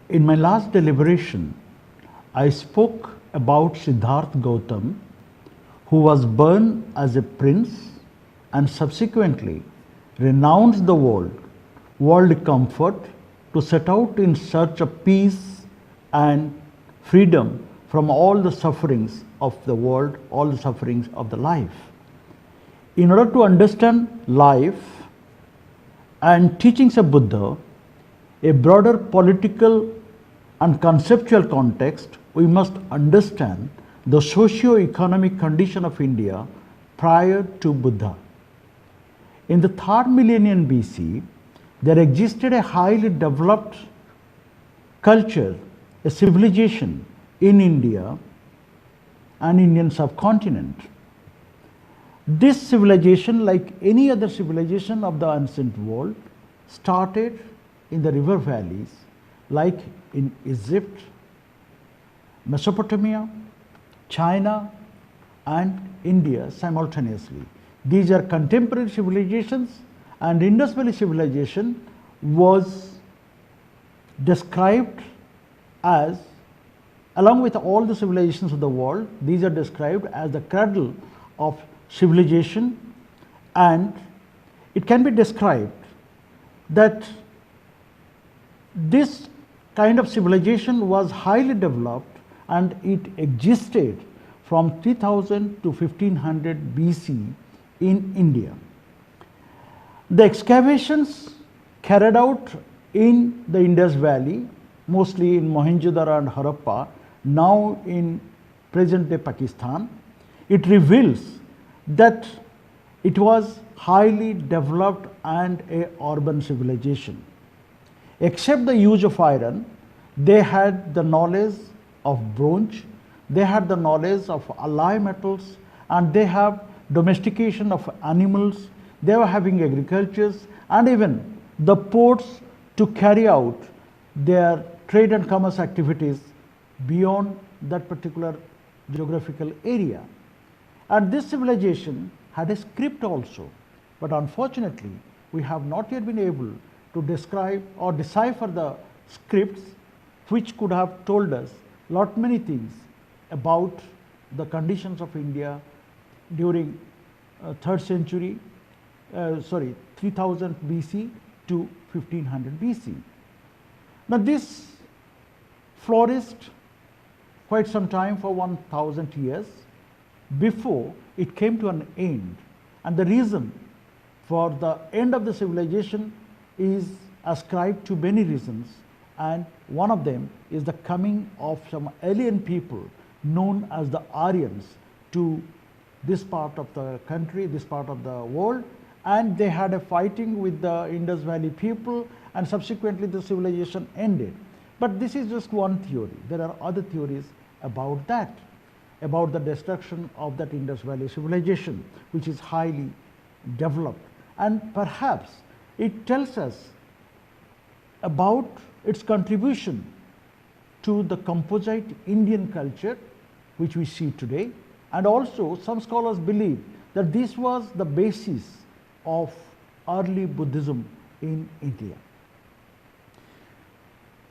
In my last deliberation, I spoke about Siddhartha Gautam, who was born as a prince and subsequently renounced the world comfort to set out in search of peace and freedom from all the sufferings of the world, all the sufferings of the life. In order to understand life and teachings of Buddha, a broader political and conceptual context, we must understand the socio-economic condition of India prior to Buddha. In the 3rd millennium BC, there existed a highly developed culture, a civilization in India and Indian subcontinent. This civilization, like any other civilization of the ancient world, started in the river valleys like in Egypt, Mesopotamia, China and India simultaneously. These are contemporary civilizations, and Indus Valley civilization was described as, along with all the civilizations of the world, these are described as the cradle of civilization, and it can be described that this kind of civilization was highly developed and it existed from 3000 to 1500 BC in India. The excavations carried out in the Indus Valley, mostly in Mohenjo-daro and Harappa, now in present-day Pakistan, it reveals that it was highly developed and a urban civilization. Except the use of iron, they had the knowledge of bronze, they had the knowledge of alloy metals, and they have domestication of animals, they were having agricultures and even the ports to carry out their trade and commerce activities beyond that particular geographical area. And this civilization had a script also, but unfortunately we have not yet been able to describe or decipher the scripts which could have told us lot many things about the conditions of India during 3rd century, 3000 BC to 1500 BC. Now this flourished quite some time, for 1000 years, before it came to an end. And the reason for the end of the civilization is ascribed to many reasons, and one of them is the coming of some alien people known as the Aryans to this part of the country, this part of the world, and they had a fighting with the Indus Valley people, and subsequently the civilization ended. But this is just one theory. There are other theories about that, about the destruction of that Indus Valley civilization, which is highly developed. And perhaps it tells us about its contribution to the composite Indian culture which we see today. And also some scholars believe that this was the basis of early Buddhism in India.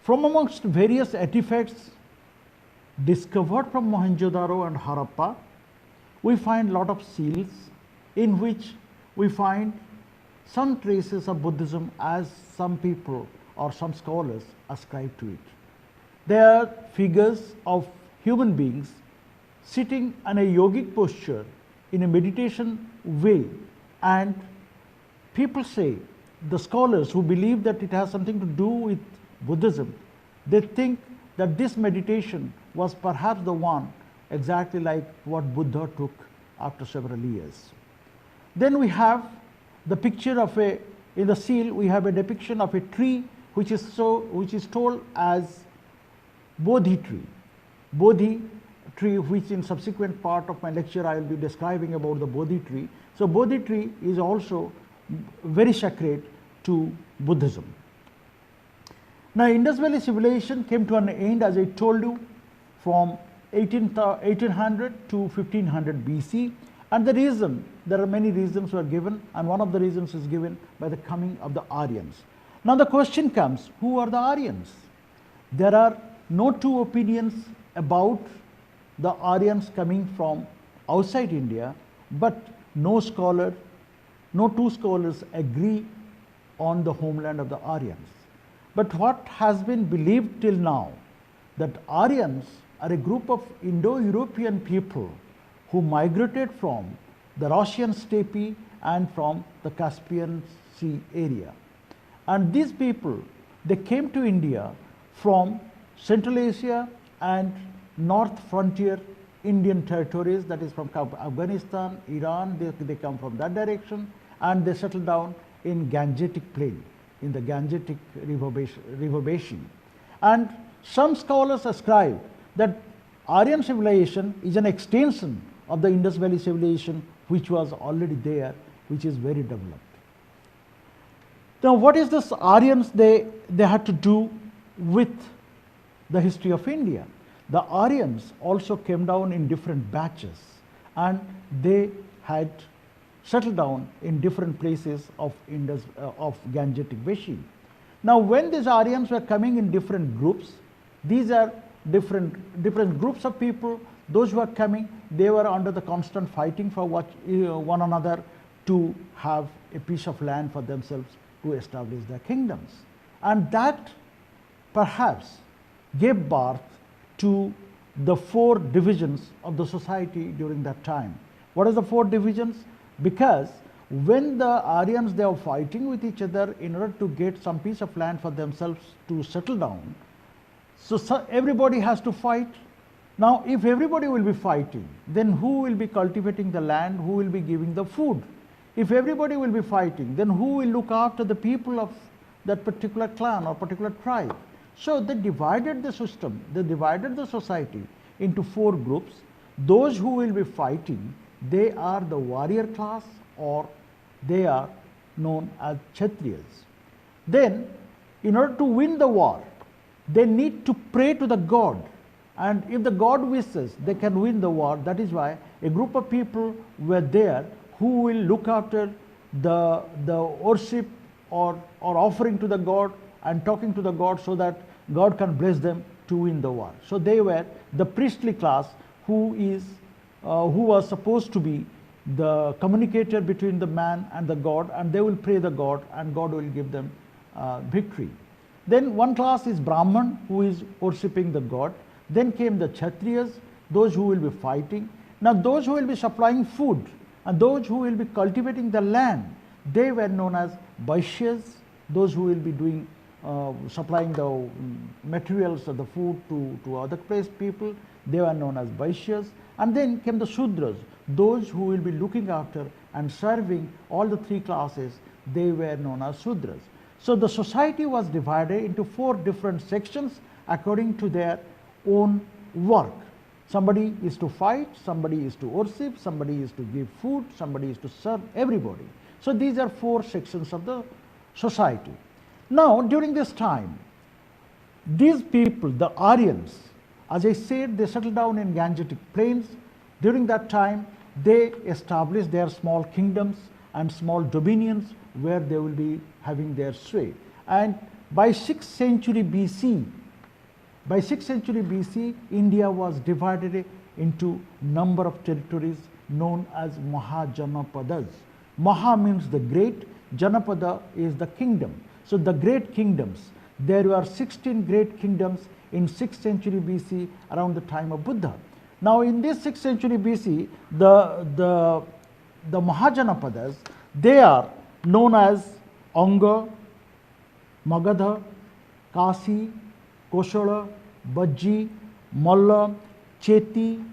From amongst various artifacts discovered from Mohenjo-daro and Harappa, we find lot of seals in which we find some traces of Buddhism as some people or some scholars ascribe to it. There are figures of human beings sitting in a yogic posture in a meditation way, and people say, the scholars who believe that it has something to do with Buddhism, they think that this meditation was perhaps the one exactly like what Buddha took after several years. Then we have the picture of in the seal we have a depiction of a tree which is told as Bodhi tree. Bodhi tree, which in subsequent part of my lecture I will be describing about the Bodhi tree. So Bodhi tree is also very sacred to Buddhism. Now Indus Valley civilization came to an end, as I told you, from 1800 to 1500 BC, and the reason, there are many reasons were given, and one of the reasons is given by the coming of the Aryans. Now the question comes, who are the Aryans? There are no two opinions about the Aryans coming from outside India, but no two scholars agree on the homeland of the Aryans. But what has been believed till now, that Aryans are a group of Indo-European people who migrated from the Russian steppe and from the Caspian Sea area. And these people, they came to India from Central Asia and North Frontier Indian territories, that is from Afghanistan, Iran, they come from that direction, and they settled down in Gangetic plain, in the Gangetic river basin. And some scholars ascribe that Aryan civilization is an extension of the Indus Valley civilization, which was already there, which is very developed. Now, what is this Aryans they had to do with the history of India? The Aryans also came down in different batches, and they had settled down in different places of Gangetic basin. Now, when these Aryans were coming in different groups, these are different groups of people. Those who are coming, they were under the constant fighting for one another to have a piece of land for themselves to establish their kingdoms. And that perhaps gave birth to the 4 divisions of the society during that time. What are the 4 divisions? Because when the Aryans, they are fighting with each other in order to get some piece of land for themselves to settle down, so everybody has to fight. Now, if everybody will be fighting, then who will be cultivating the land? Who will be giving the food? If everybody will be fighting, then who will look after the people of that particular clan or particular tribe? So they divided the system, they divided the society into 4 groups. Those who will be fighting, they are the warrior class, or they are known as Kshatriyas. Then, in order to win the war, they need to pray to the god, and if the god wishes, they can win the war. That is why a group of people were there who will look after the worship or offering to the god and talking to the god, so that God can bless them to win the war. So they were the priestly class who was supposed to be the communicator between the man and the god, and they will pray the god, and God will give them victory. Then one class is Brahman, who is worshipping the god. Then came the Kshatriyas, those who will be fighting. Now those who will be supplying food and those who will be cultivating the land, they were known as Vaishyas. Those who will be doing supplying the materials of the food to other place people, they were known as Vaishyas. And then came the Shudras, those who will be looking after and serving all the 3 classes, they were known as Shudras. So the society was divided into 4 different sections according to their own work. Somebody is to fight, somebody is to worship, somebody is to give food, somebody is to serve everybody. So these are 4 sections of the society. Now, during this time, these people, the Aryans, as I said, they settled down in Gangetic plains. During that time, they established their small kingdoms and small dominions where they will be having their sway. And by 6th century BC, India was divided into number of territories known as Mahajanapadas. Maha means the great, Janapada is the kingdom. So the great kingdoms, there were 16 great kingdoms in 6th century BC around the time of Buddha. Now in this 6th century BC, the Mahajanapadas, they are known as Anga, Magadha, Kasi, Koshala, Bajji, Malla, Cheti,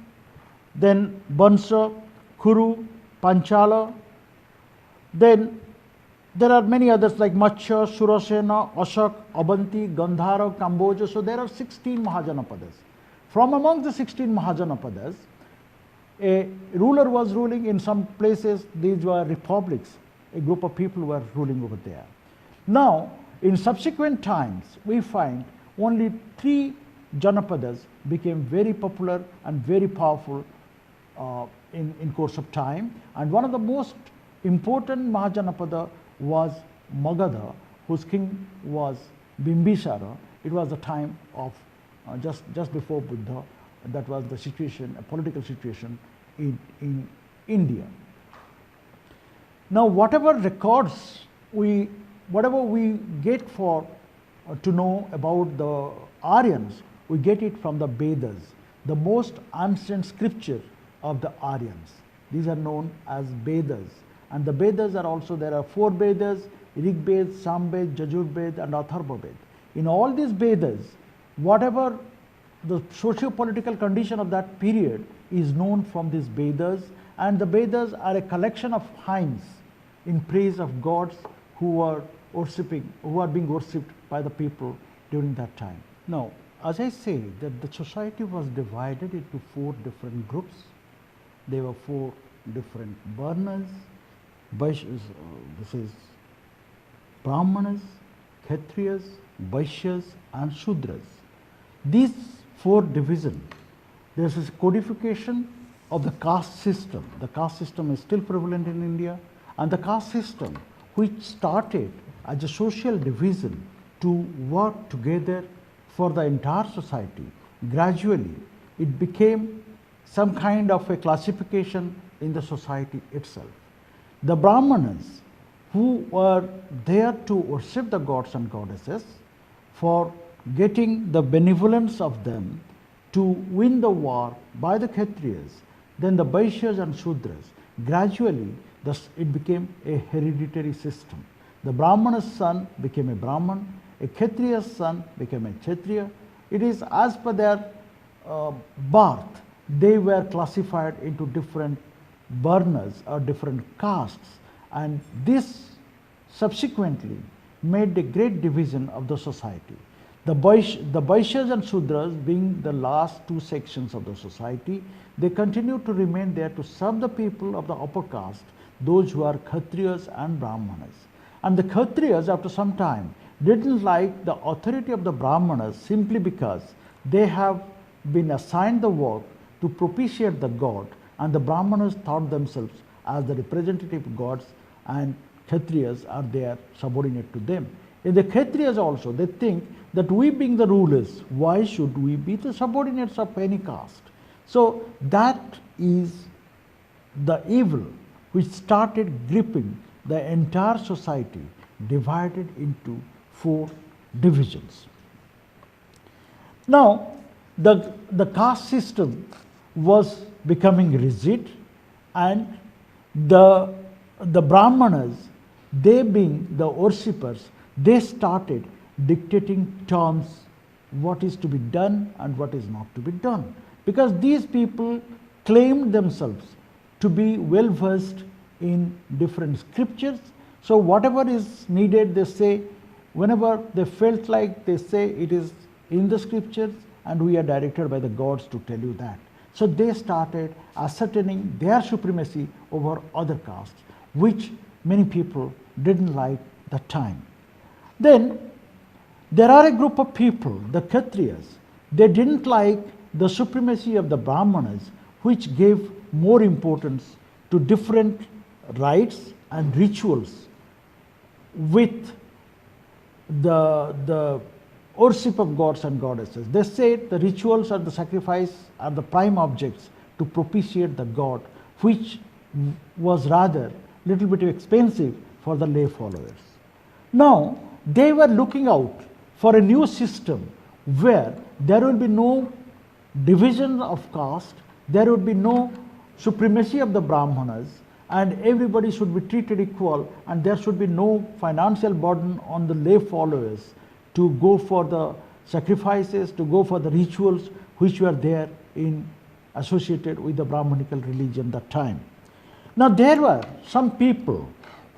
then Bansa, Kuru, Panchala. Then there are many others like Matsya, Surasena, Ashok, Abanti, Gandhara, Kamboja. So there are 16 Mahajanapadas. From among the 16 Mahajanapadas, a ruler was ruling. In some places these were republics. A group of people were ruling over there. Now, in subsequent times, we find only 3 Janapadas became very popular and very powerful in course of time. And one of the most important Mahajanapada was Magadha, whose king was Bimbisara. it was the time of just before Buddha. That was the situation, a political situation in India. Now, whatever we get for to know about the Aryans, we get it from the Vedas, the most ancient scripture of the Aryans. These are known as Vedas, and the Vedas are also, there are 4 Vedas: Rig Veda, Sam Veda, Yajur Veda, and Atharva Veda. In all these Vedas, whatever the socio-political condition of that period is known from these Vedas, and the Vedas are a collection of hymns in praise of gods who are being worshipped by the people during that time. Now, as I say, that the society was divided into 4 different groups. There were 4 different varnas. This is Brahmanas, Kshatriyas, Vaishyas, and Shudras. These 4 divisions, there is a codification of the caste system. The caste system is still prevalent in India, and the caste system, which started as a social division to work together for the entire society, gradually it became some kind of a classification in the society itself. The Brahmanas, who were there to worship the gods and goddesses, for getting the benevolence of them to win the war by the Kshatriyas, then the Vaishyas and Shudras, gradually it became a hereditary system. The Brahmana's son became a Brahman, a Kshatriya's son became a Kshatriya. It is as per their birth, they were classified into different varnas or different castes, and this subsequently made a great division of the society. The Vaishyas and Shudras, being the last 2 sections of the society, they continue to remain there to serve the people of the upper caste, those who are Kshatriyas and Brahmanas. And the Kshatriyas, after some time, didn't like the authority of the Brahmanas simply because they have been assigned the work to propitiate the god, and the Brahmanas thought themselves as the representative gods, and Kshatriyas are there subordinate to them. In the Kshatriyas also, they think that we being the rulers, why should we be the subordinates of any caste? So that is the evil which started gripping the entire society, divided into 4 divisions. Now, the caste system was becoming rigid, and the Brahmanas, they being the worshippers, they started dictating terms, what is to be done and what is not to be done, because these people claimed themselves to be well versed in different scriptures. So whatever is needed, they say, whenever they felt like, they say it is in the scriptures and we are directed by the gods to tell you that. So they started ascertaining their supremacy over other castes, which many people didn't like that time. Then there are a group of people, the Kshatriyas, they didn't like the supremacy of the Brahmanas, which gave more importance to different rites and rituals with the worship of gods and goddesses. They said the rituals or the sacrifice are the prime objects to propitiate the god, which was rather little bit expensive for the lay followers. Now they were looking out for a new system where there will be no division of caste, there would be no supremacy of the Brahmanas, and everybody should be treated equal, and there should be no financial burden on the lay followers to go for the sacrifices, to go for the rituals which were there associated with the Brahmanical religion that time. Now there were some people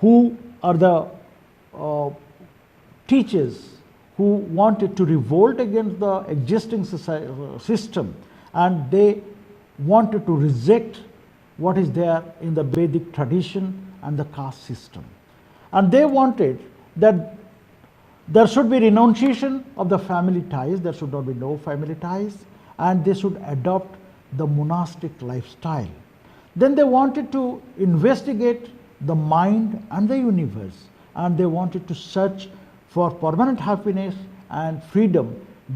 who are the teachers who wanted to revolt against the existing system, and they wanted to reject what is there in the Vedic tradition and the caste system. And they wanted that there should be renunciation of the family ties, there should not be no family ties, and they should adopt the monastic lifestyle. Then they wanted to investigate the mind and the universe, and they wanted to search for permanent happiness and freedom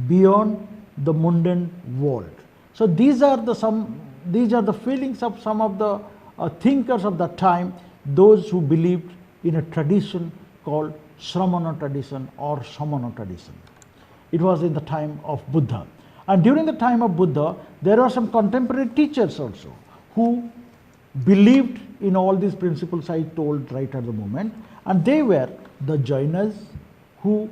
beyond the mundane world. So these are the feelings of some of the thinkers of that time, those who believed in a tradition called Shramana tradition or Samana tradition. It was in the time of Buddha. And during the time of Buddha, there were some contemporary teachers also who believed in all these principles I told right at the moment, and they were the Jainas, who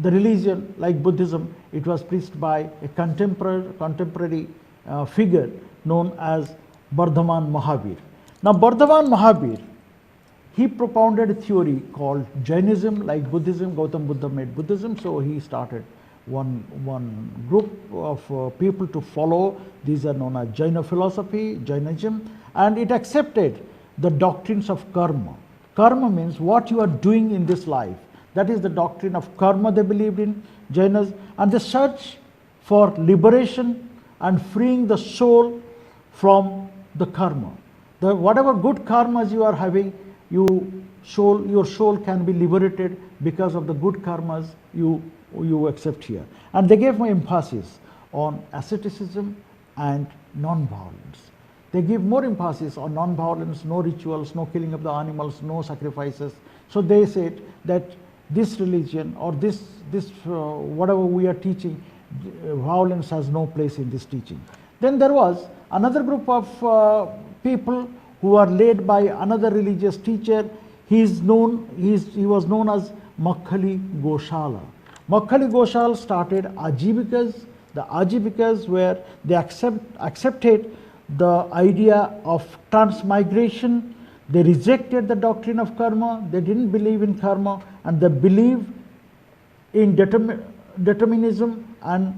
the religion like Buddhism, it was preached by a contemporary figure known as Bardhaman Mahavir. Now Bardhaman Mahavir, he propounded a theory called Jainism. Like Buddhism, Gautam Buddha made Buddhism, so he started one group of people to follow. These are known as Jaina philosophy, Jainism, and it accepted the doctrines of karma. Karma means what you are doing in this life. That is the doctrine of karma they believed in, Jainas, and they search for liberation and freeing the soul from the karma. Whatever good karmas you are having, your soul can be liberated because of the good karmas you accept here. And they gave more emphasis on asceticism and non-violence. They give more emphasis on non-violence, no rituals, no killing of the animals, no sacrifices. So they said that this religion or this whatever we are teaching, violence has no place in this teaching. Then there was another group of people who are led by another religious teacher. He was known as Makhali Goshala. Makhali Goshala started Ajivikas. The Ajivikas where they accepted the idea of transmigration. They rejected the doctrine of karma. They didn't believe in karma, and they believe in determinism and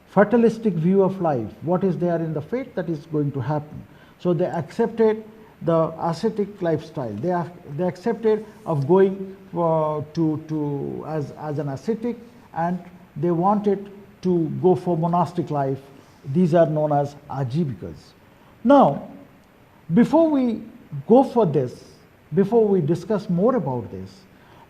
fatalistic view of life. What is there in the fate, that is going to happen. So they accepted the ascetic lifestyle. They accepted of going as an ascetic, and they wanted to go for monastic life. These are known as Ajivikas. Now, before we go for this, before we discuss more about this,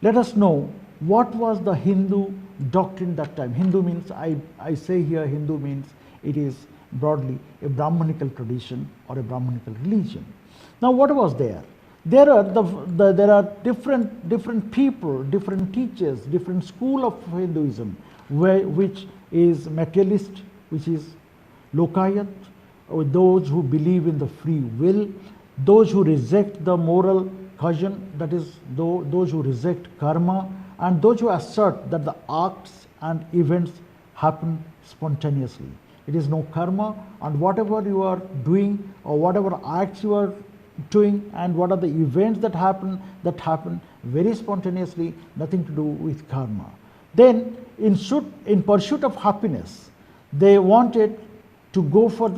let us know what was the Hindu doctrine that time. Hindu means, I say here Hindu means it is broadly a Brahmanical tradition or a Brahmanical religion. Now what was there? There are different people, different teachers, different school of Hinduism, which is materialist, which is Lokayat, or those who believe in the free will, those who reject the moral caution, that is those who reject karma, and those who assert that the acts and events happen spontaneously. It is no karma, and whatever you are doing or whatever acts you are doing and what are the events that happen very spontaneously, nothing to do with karma. Then in pursuit of happiness, they wanted to go for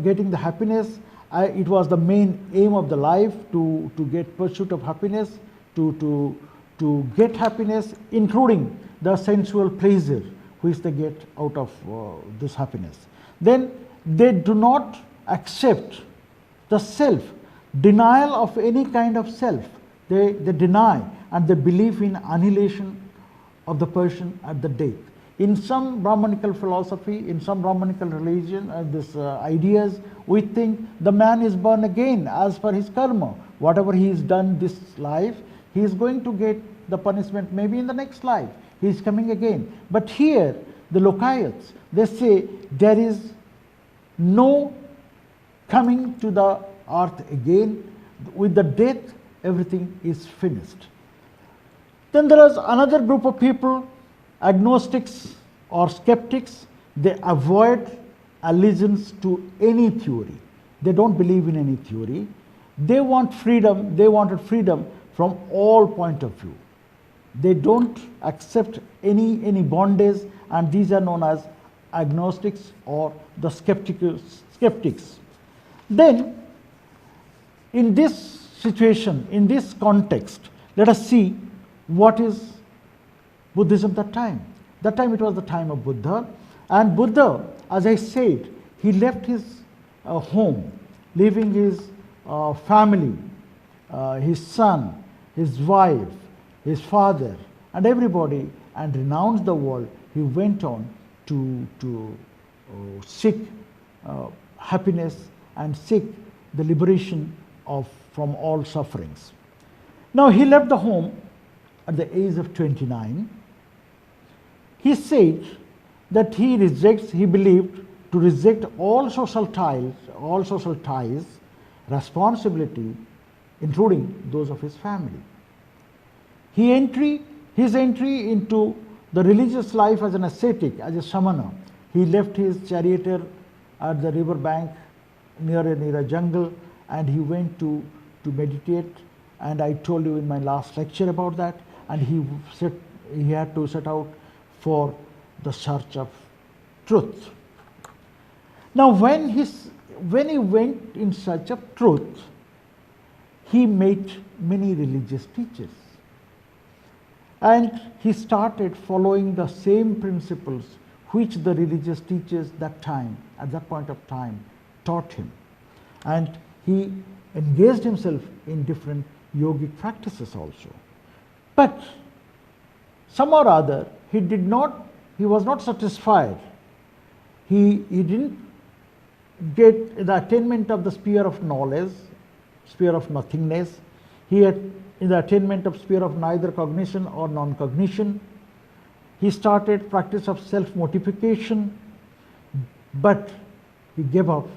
getting the happiness. It was the main aim of the life to get pursuit of happiness, to get happiness, including the sensual pleasure which they get out of this happiness. Then they do not accept the self, denial of any kind of self. They deny, and they believe in annihilation of the person at the death. In some Brahmanical philosophy, in some Brahmanical religion, ideas, we think the man is born again as per his karma. Whatever he has done this life, he is going to get the punishment maybe in the next life. He is coming again. But here, the Lokayats, they say there is no coming to the earth again. With the death, everything is finished. Then there is another group of people, agnostics or skeptics. They avoid allegiance to any theory. They don't believe in any theory. They want freedom. They wanted freedom from all point of view. They don't accept any bondage, and these are known as agnostics or the skeptics. Then in this situation, in this context, let us see what is Buddhism that time. That time it was the time of Buddha, and Buddha, as I said, he left his home, leaving his family, his son, his wife, his father, and everybody and renounced the world, he went on to seek happiness and seek the liberation from all sufferings. Now he left the home at the age of 29. He said that he believed to reject all social ties, responsibility, including those of his family. His entry into the religious life as an ascetic, as a samana, he left his charioteer at the river bank near a jungle, and he went to meditate. And I told you in my last lecture about that. And he had to set out for the search of truth. Now, when he went in search of truth, he met many religious teachers, and he started following the same principles which the religious teachers at that point of time taught him, and he engaged himself in different yogic practices also. But somehow or other he was not satisfied. He didn't get the attainment of the sphere of knowledge, sphere of nothingness. He had in the attainment of sphere of neither cognition or non-cognition. He started practice of self-mortification, but he gave up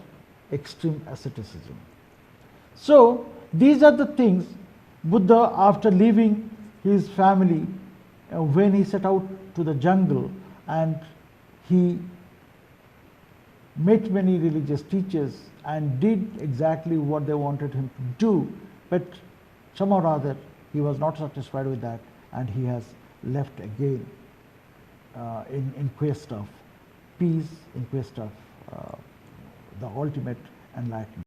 extreme asceticism. So these are the things Buddha, after leaving his family, when he set out to the jungle, and he met many religious teachers and did exactly what they wanted him to do, but somehow or other he was not satisfied with that, and he has left again in quest of peace, in quest of the ultimate enlightenment.